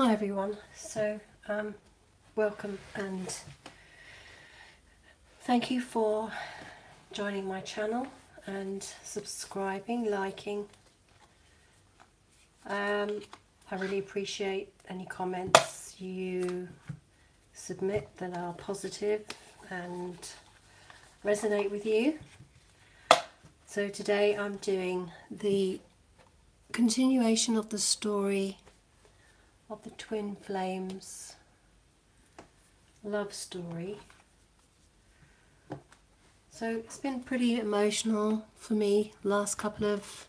Hi everyone, so welcome and thank you for joining my channel and subscribing, liking. I really appreciate any comments you submit that are positive and resonate with you. So today I'm doing the continuation of the story of the twin flames love story. So it's been pretty emotional for me last couple of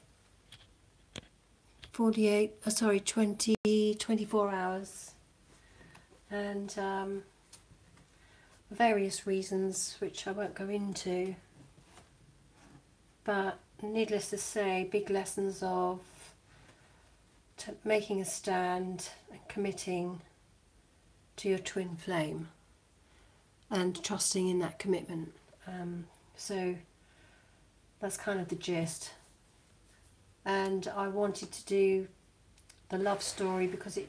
24 hours, and various reasons which I won't go into, but needless to say, big lessons of making a stand and committing to your twin flame and trusting in that commitment. So that's kind of the gist. And I wanted to do the love story because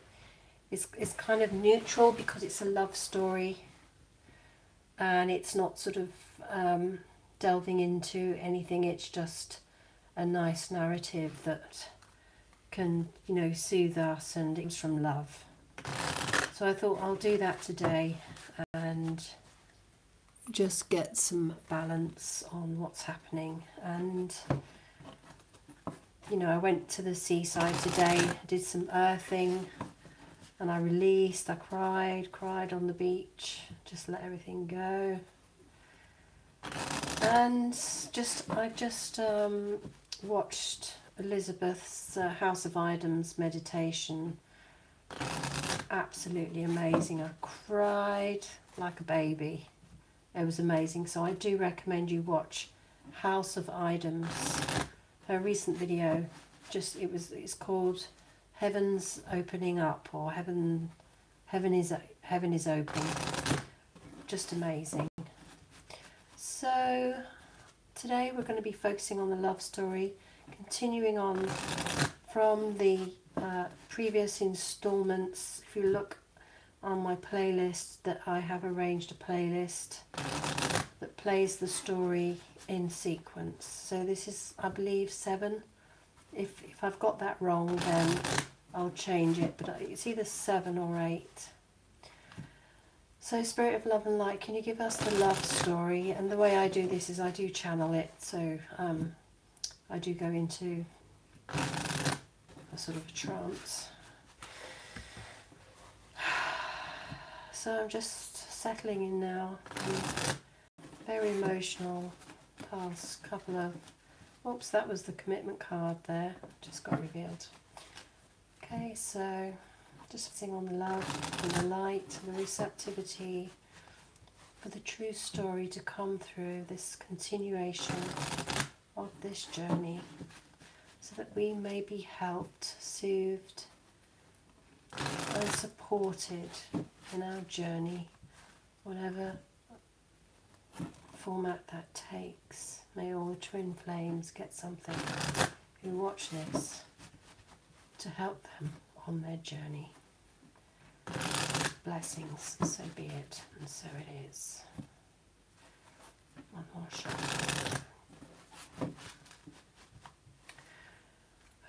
it's kind of neutral, because it's a love story and it's not sort of delving into anything. It's just a nice narrative that can, you know, soothe us, and it's from love. So I thought I'll do that today and just get some balance on what's happening. And you know, I went to the seaside today, did some earthing, and I released, I cried on the beach, just let everything go. And I just watched Elizabeth's House of Items meditation. Absolutely amazing. I cried like a baby. It was amazing. So I do recommend you watch House of Items. Her recent video, it's called Heaven's Opening Up, or Heaven is Open. Just amazing. So today we're going to be focusing on the love story, continuing on from the previous installments. If you look on my playlist, that I have arranged a playlist that plays the story in sequence. So this is, I believe, 7. If I've got that wrong, then I'll change it, but it's either 7 or 8. So Spirit of Love and Light, can you give us the love story? And the way I do this is I do channel it, so I do go into a sort of a trance. So I'm just settling in now. Very emotional past couple of... Oops, that was the commitment card there. Just got revealed. Okay, so just sing on the love and the light and the receptivity for the true story to come through, this continuation of this journey, so that we may be helped, soothed and supported in our journey, whatever format that takes. May all the twin flames get something who watch this to help them on their journey. Blessings, so be it, and so it is. One more shot.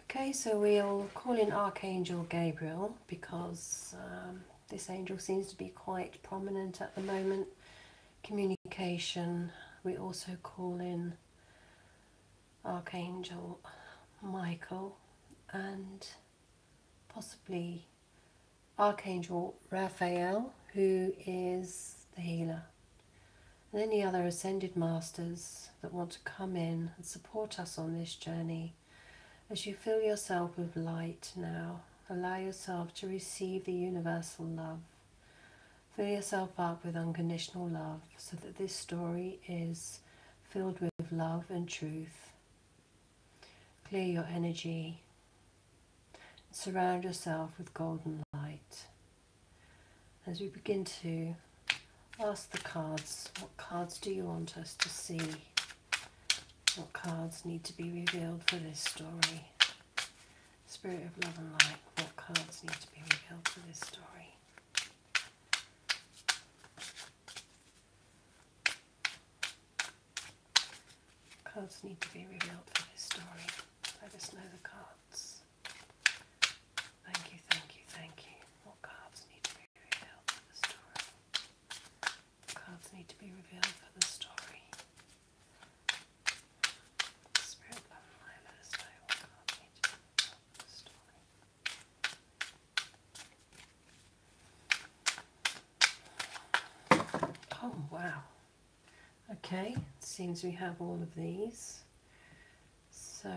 Okay, so we'll call in Archangel Gabriel, because this angel seems to be quite prominent at the moment. Communication. We also call in Archangel Michael and possibly Archangel Raphael, who is the healer, and any other ascended masters that want to come in and support us on this journey. As you fill yourself with light now, allow yourself to receive the universal love. Fill yourself up with unconditional love, so that this story is filled with love and truth. Clear your energy. Surround yourself with golden light. As we begin to ask the cards, what cards do you want us to see? What cards need to be revealed for this story? Spirit of Love and Light, what cards need to be revealed for this story? Cards need to be revealed for this story. Let us know the cards. Thank you, thank you, thank you. What cards need to be revealed for the story? Cards need to be revealed for the story. Spirit of love and light, let us know what cards need to be revealed for the story. Oh, wow. Okay, seems we have all of these. So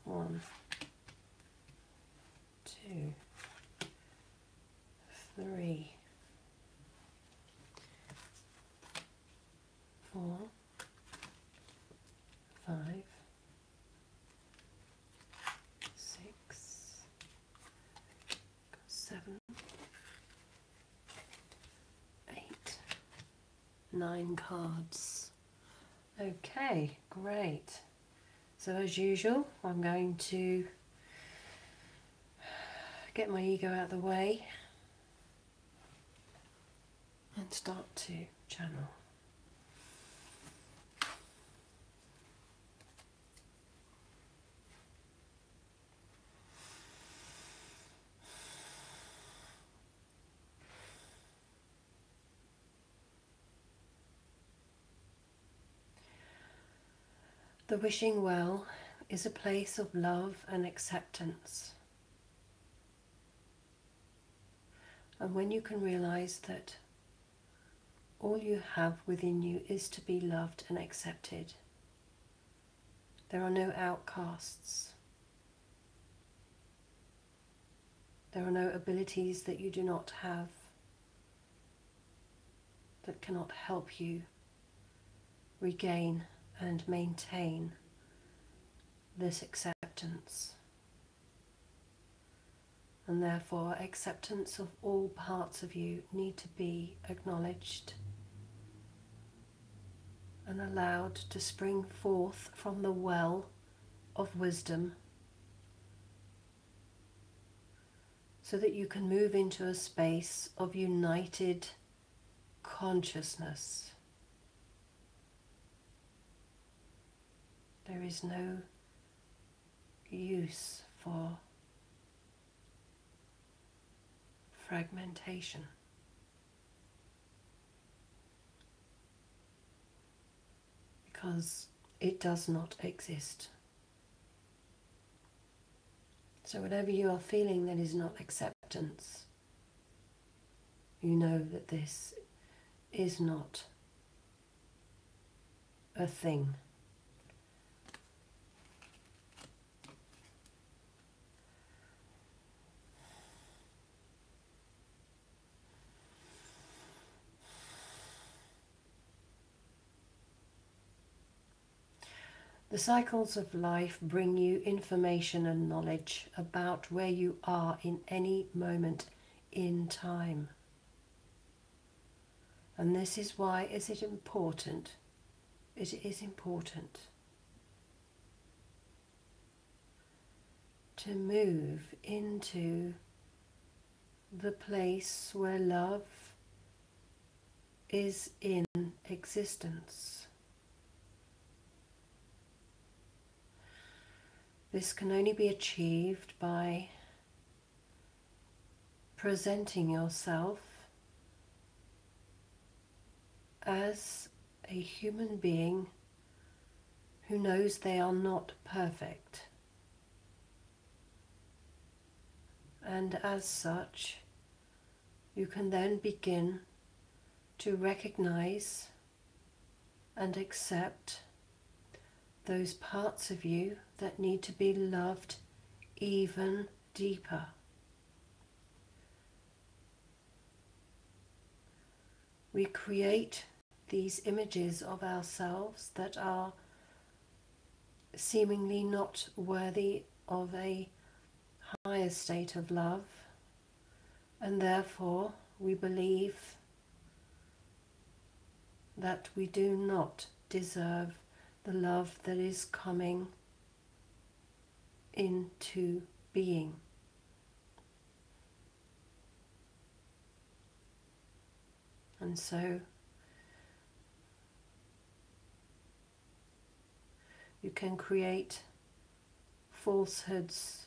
one, two, three, four, five, six, seven, 8, 9 cards. Okay, great. So as usual, I'm going to get my ego out of the way and start to channel. The wishing well is a place of love and acceptance. And when you can realize that all you have within you is to be loved and accepted, there are no outcasts. There are no abilities that you do not have that cannot help you regain and maintain this acceptance. And therefore, acceptance of all parts of you need to be acknowledged and allowed to spring forth from the well of wisdom, so that you can move into a space of united consciousness. There is no use for fragmentation. Because it does not exist. So whatever you are feeling that is not acceptance, you know that this is not a thing. The cycles of life bring you information and knowledge about where you are in any moment in time. And this is why it is important to move into the place where love is in existence. This can only be achieved by presenting yourself as a human being who knows they are not perfect. And as such, you can then begin to recognize and accept those parts of you that need to be loved even deeper. We create these images of ourselves that are seemingly not worthy of a higher state of love, and therefore we believe that we do not deserve the love that is coming into being. And so you can create falsehoods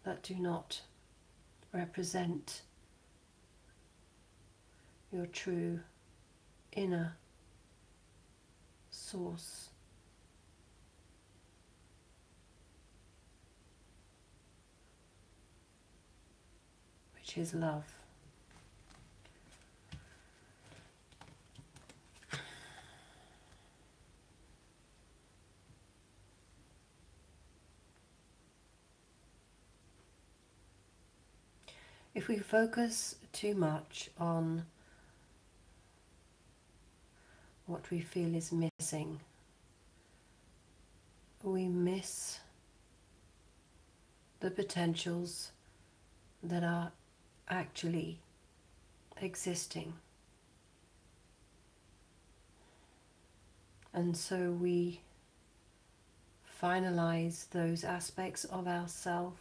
that do not represent your true inner source. Which is love. If we focus too much on what we feel is missing, we miss the potentials that are actually existing. And so we finalize those aspects of ourself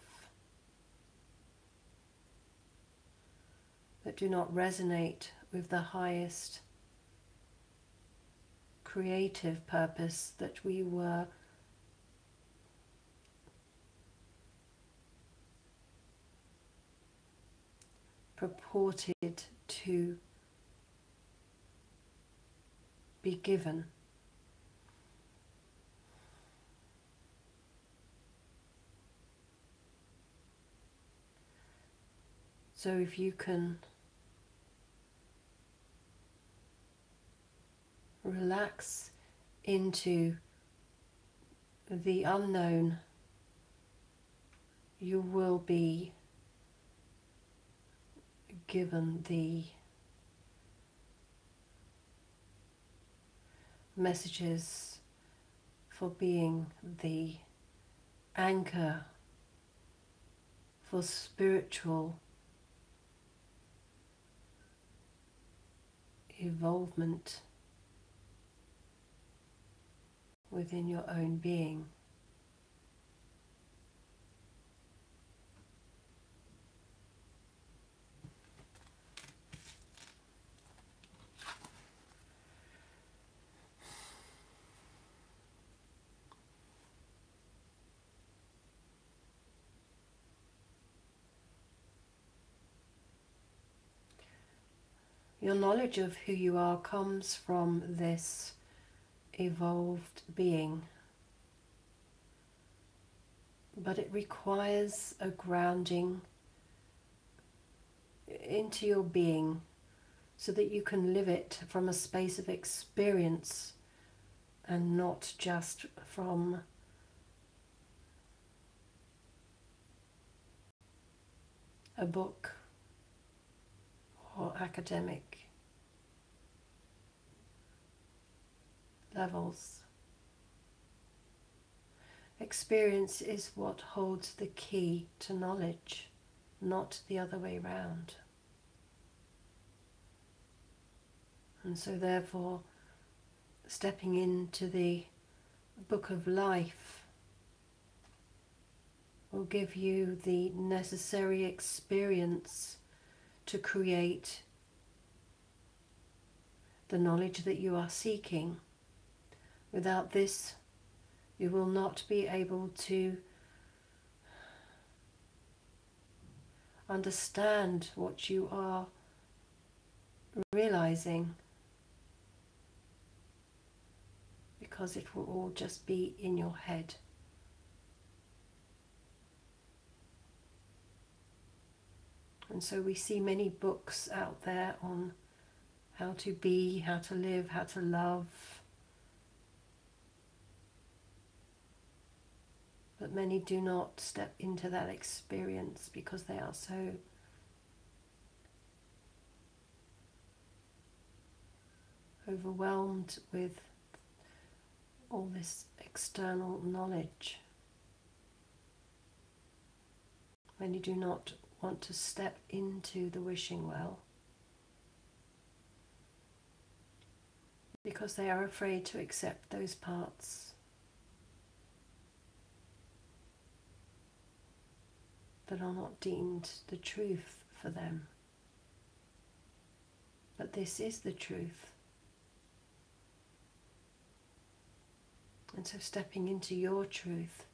that do not resonate with the highest creative purpose that we were purported to be given. So if you can relax into the unknown, you will be given the messages for being the anchor for spiritual evolvement within your own being. Your knowledge of who you are comes from this evolved being, but it requires a grounding into your being so that you can live it from a space of experience and not just from a book or academic levels. Experience is what holds the key to knowledge, not the other way round. And so therefore, stepping into the book of life will give you the necessary experience to create the knowledge that you are seeking. Without this, you will not be able to understand what you are realizing, because it will all just be in your head. And so we see many books out there on how to be, how to live, how to love. But many do not step into that experience because they are so overwhelmed with all this external knowledge. Many do not want to step into the wishing well because they are afraid to accept those parts that are not deemed the truth for them. But this is the truth. And so stepping into your truth,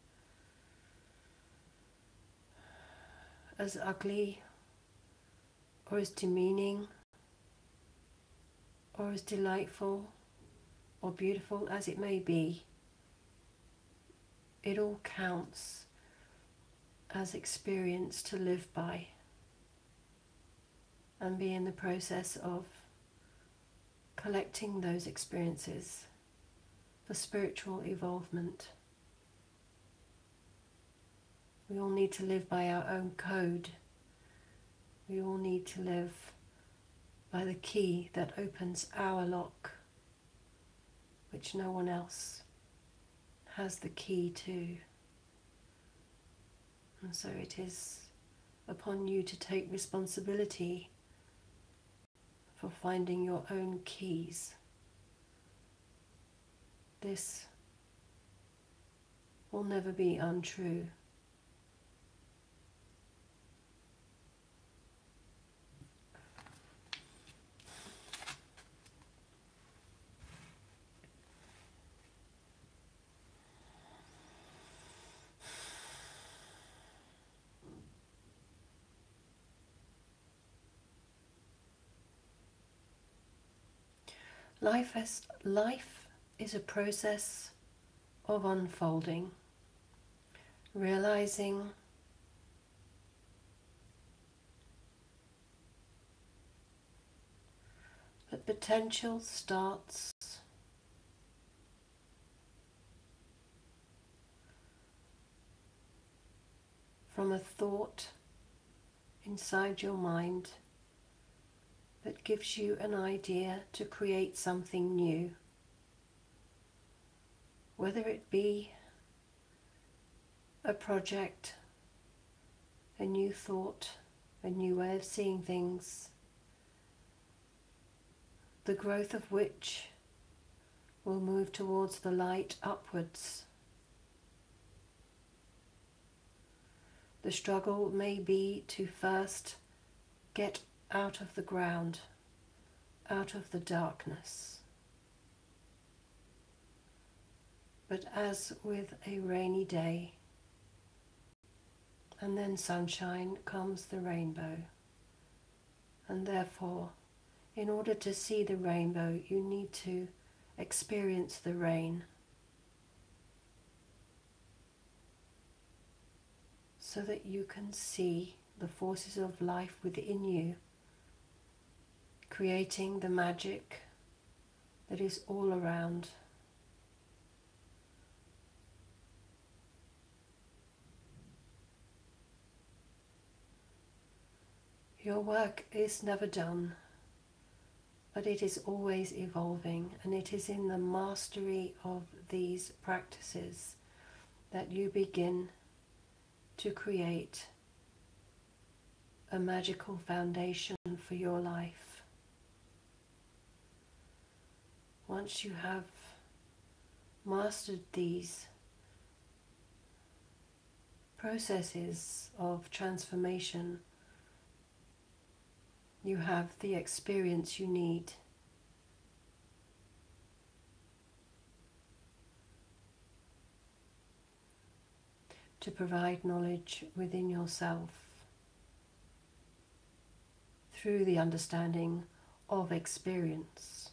as ugly or as demeaning or as delightful or beautiful as it may be, it all counts as experience to live by and be in the process of collecting those experiences for spiritual evolvement. We all need to live by our own code. We all need to live by the key that opens our lock, which no one else has the key to. And so it is upon you to take responsibility for finding your own keys. This will never be untrue. Life is a process of unfolding, realizing that potential starts from a thought inside your mind that gives you an idea to create something new, whether it be a project, a new thought, a new way of seeing things, the growth of which will move towards the light upwards. The struggle may be to first get out of the ground, out of the darkness. But as with a rainy day, and then sunshine, comes the rainbow. And therefore, in order to see the rainbow, you need to experience the rain, so that you can see the forces of life within you, creating the magic that is all around. Your work is never done, but it is always evolving, and it is in the mastery of these practices that you begin to create a magical foundation for your life. Once you have mastered these processes of transformation, you have the experience you need to provide knowledge within yourself through the understanding of experience.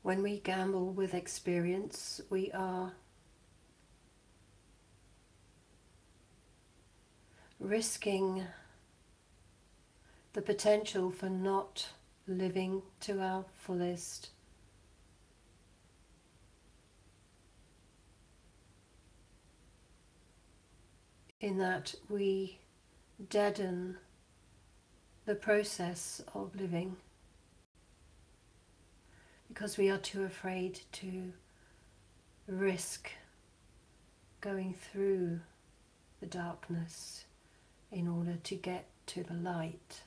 When we gamble with experience, we are risking the potential for not living to our fullest in that we deaden the process of living because we are too afraid to risk going through the darkness in order to get to the light.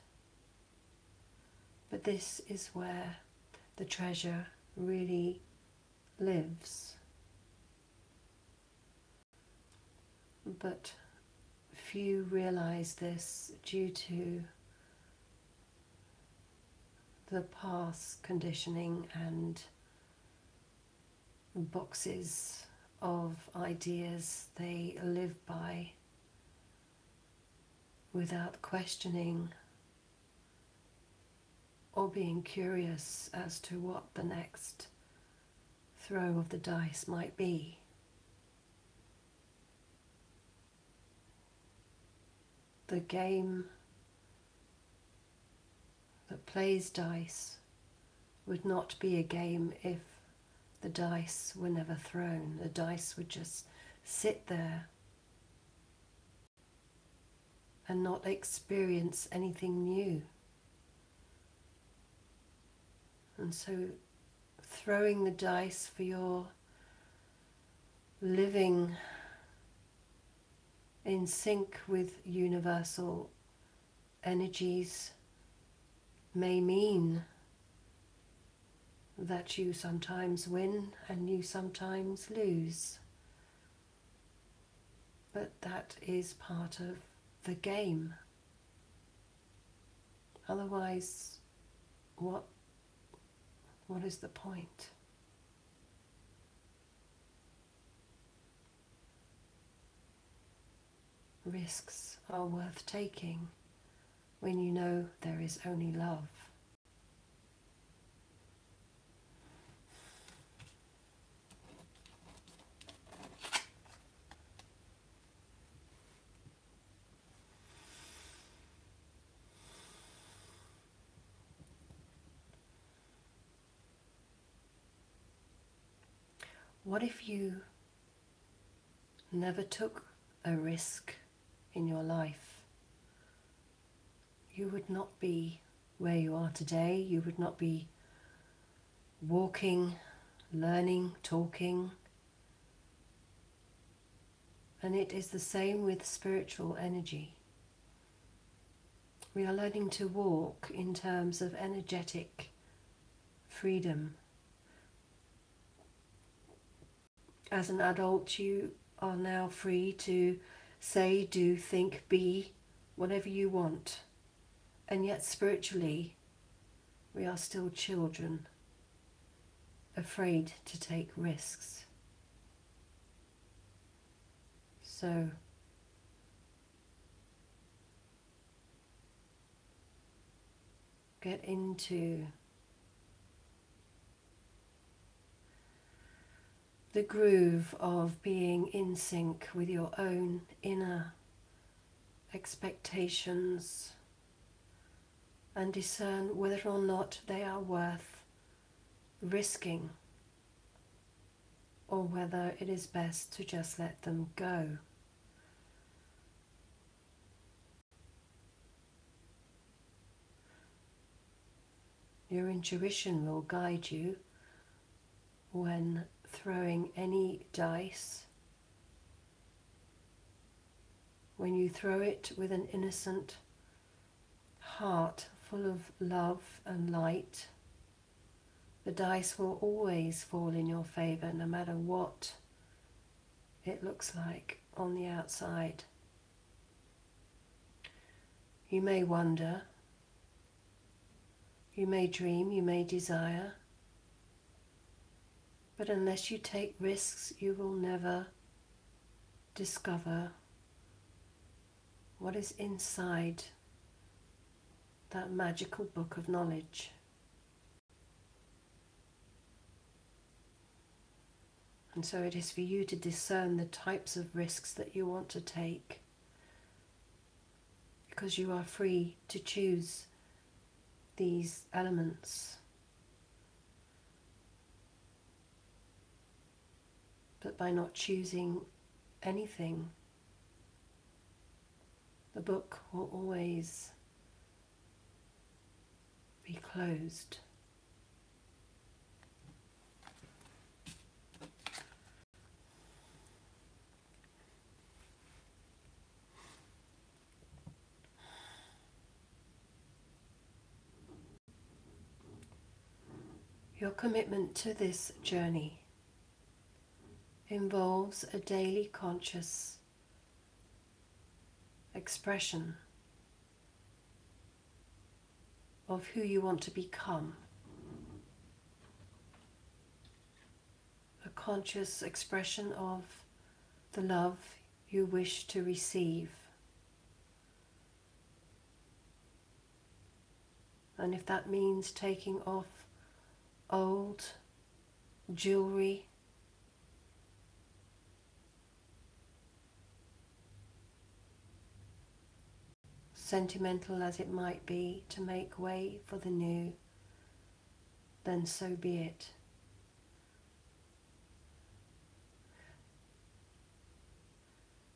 But this is where the treasure really lives. But few realize this due to the past conditioning and boxes of ideas they live by without questioning or being curious as to what the next throw of the dice might be. The game that plays dice would not be a game if the dice were never thrown. The dice would just sit there and not experience anything new. And so throwing the dice for your living in sync with universal energies may mean that you sometimes win and you sometimes lose. But that is part of the game. Otherwise, what is the point? Risks are worth taking when you know there is only love. What if you never took a risk in your life? You would not be where you are today. You would not be walking, learning, talking. And it is the same with spiritual energy. We are learning to walk in terms of energetic freedom. As an adult, you are now free to say, do, think, be whatever you want. And yet spiritually, we are still children, afraid to take risks. So get into the groove of being in sync with your own inner expectations and discern whether or not they are worth risking or whether it is best to just let them go. Your intuition will guide you when throwing any dice. When you throw it with an innocent heart full of love and light, the dice will always fall in your favor, no matter what it looks like on the outside. You may wonder, you may dream, you may desire, but unless you take risks, you will never discover what is inside that magical book of knowledge. And so it is for you to discern the types of risks that you want to take, because you are free to choose these elements. But by not choosing anything, the book will always be closed. Your commitment to this journey involves a daily conscious expression of who you want to become, a conscious expression of the love you wish to receive. And if that means taking off old jewelry, sentimental as it might be, to make way for the new, then so be it.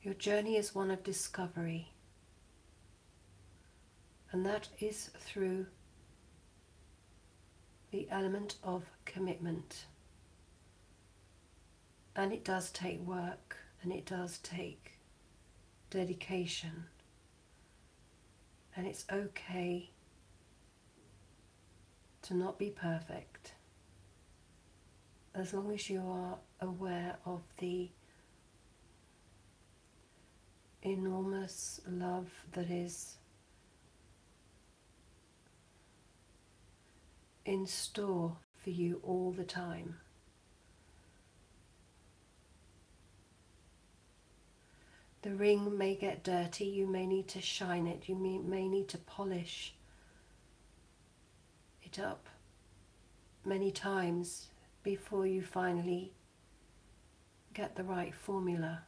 Your journey is one of discovery, and that is through the element of commitment. And it does take work, and it does take dedication. And it's okay to not be perfect, as long as you are aware of the enormous love that is in store for you all the time. The ring may get dirty, you may need to shine it, you may need to polish it up many times before you finally get the right formula.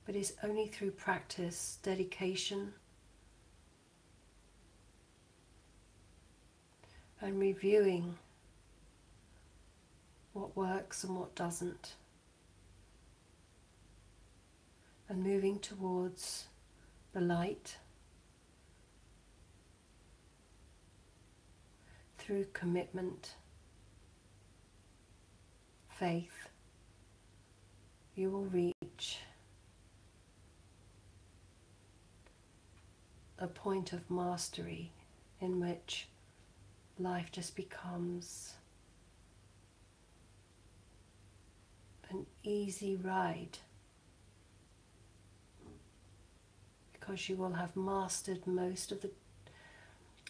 But it's only through practice, dedication, and reviewing what works and what doesn't, and moving towards the light through commitment, faith, you will reach a point of mastery in which life just becomes an easy ride, because you will have mastered most of the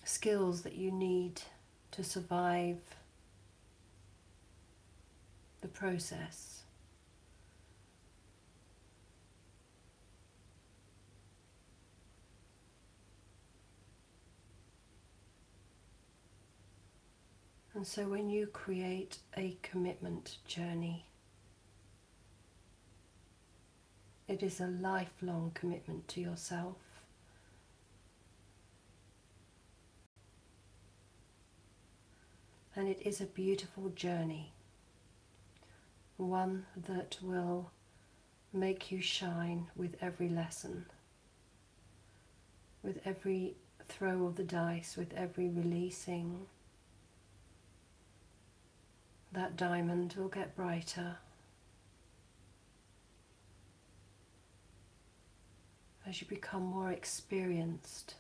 skills that you need to survive the process. And so when you create a commitment journey, it is a lifelong commitment to yourself. And it is a beautiful journey, one that will make you shine with every lesson, with every throw of the dice, with every releasing. That diamond will get brighter as you become more experienced.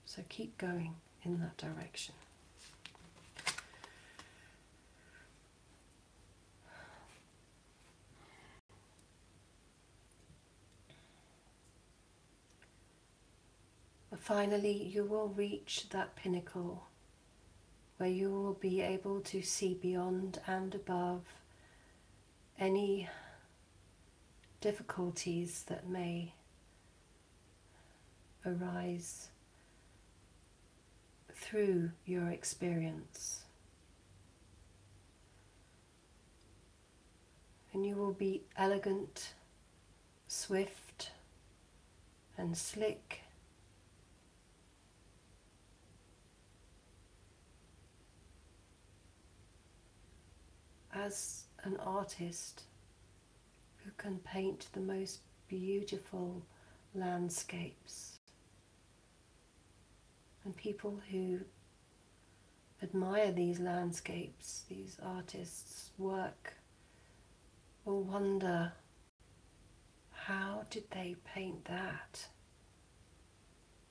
So keep going in that direction. But finally, you will reach that pinnacle where you will be able to see beyond and above any difficulties that may arise through your experience. And you will be elegant, swift, and slick as an artist who can paint the most beautiful landscapes, and people who admire these landscapes, these artists' work, will wonder, how did they paint that?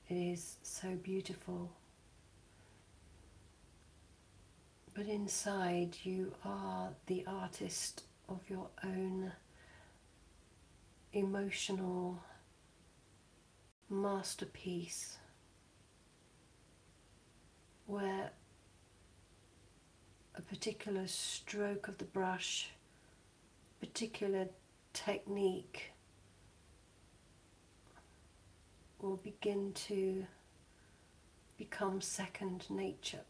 It is so beautiful. But inside you are the artist of your own emotional masterpiece, where a particular stroke of the brush, particular technique will begin to become second nature.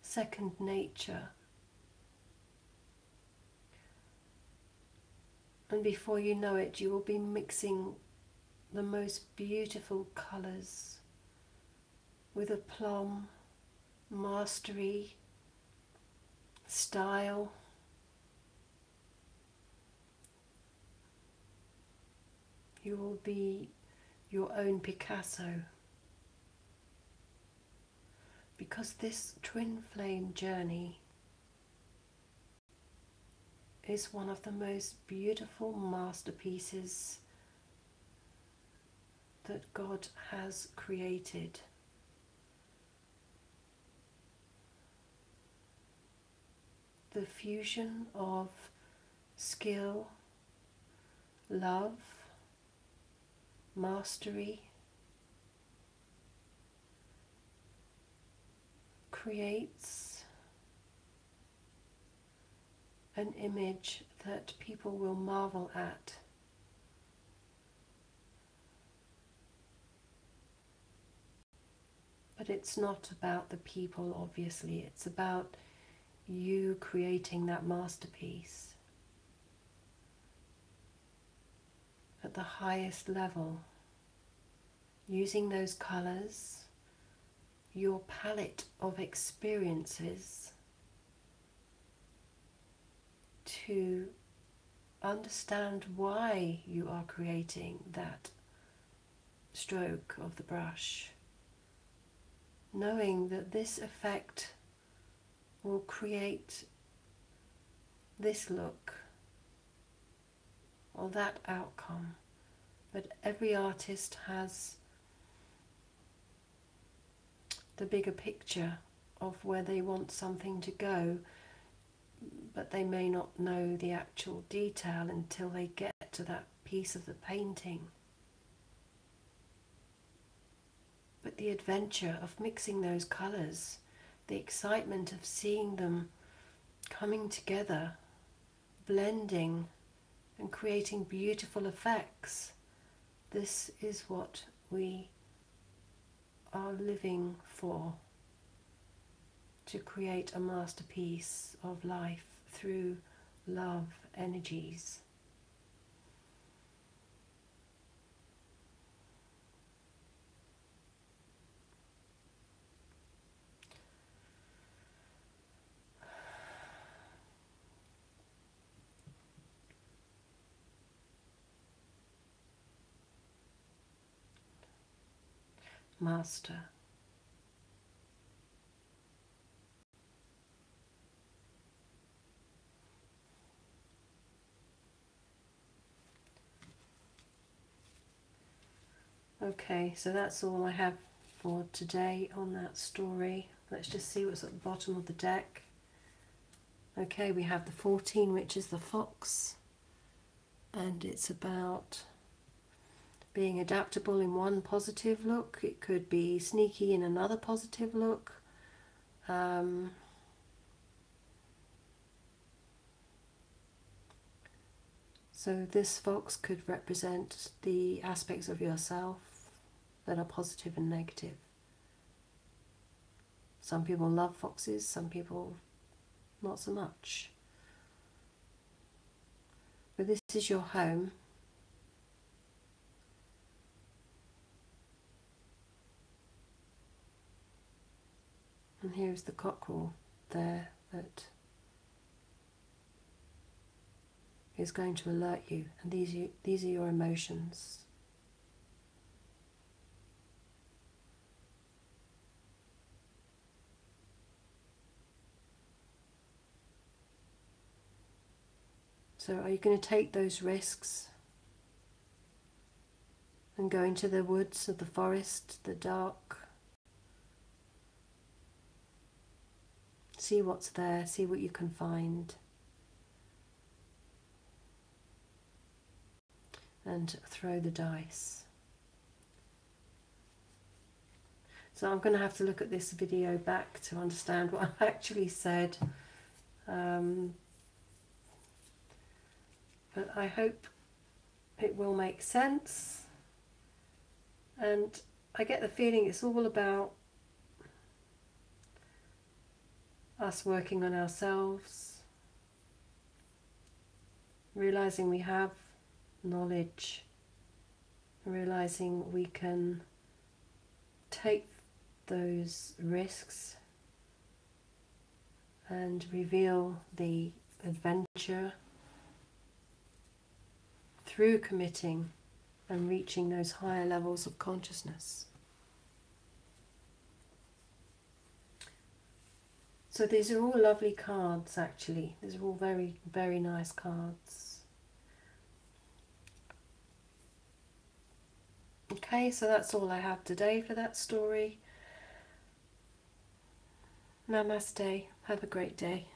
Second nature. And before you know it, you will be mixing the most beautiful colours with aplomb, mastery, style. You will be your own Picasso, because this twin flame journey is one of the most beautiful masterpieces that God has created. The fusion of skill, love, mastery creates an image that people will marvel at. But it's not about the people, obviously. It's about you creating that masterpiece at the highest level, using those colours, your palette of experiences, to understand why you are creating that stroke of the brush, knowing that this effect will create this look or that outcome. But every artist has the bigger picture of where they want something to go, but they may not know the actual detail until they get to that piece of the painting. But the adventure of mixing those colours, the excitement of seeing them coming together, blending and creating beautiful effects, this is what we are living for, to create a masterpiece of life through love energies. Master. Okay, so that's all I have for today on that story. Let's just see what's at the bottom of the deck. Okay, we have the 14, which is the fox, and it's about being adaptable in one positive look. It could be sneaky in another positive look. So this fox could represent the aspects of yourself that are positive and negative. Some people love foxes, some people not so much. But this is your home. And here's the cockerel there that is going to alert you, and these are your emotions. So are you going to take those risks and go into the woods or the forest, the dark? See what's there, see what you can find. And throw the dice. So I'm going to have to look at this video back to understand what I actually said. But I hope it will make sense. And I get the feeling it's all about us working on ourselves, realizing we have knowledge, realizing we can take those risks and reveal the adventure through committing and reaching those higher levels of consciousness. So these are all lovely cards, actually. These are all very, very nice cards. Okay, so that's all I have today for that story. Namaste. Have a great day.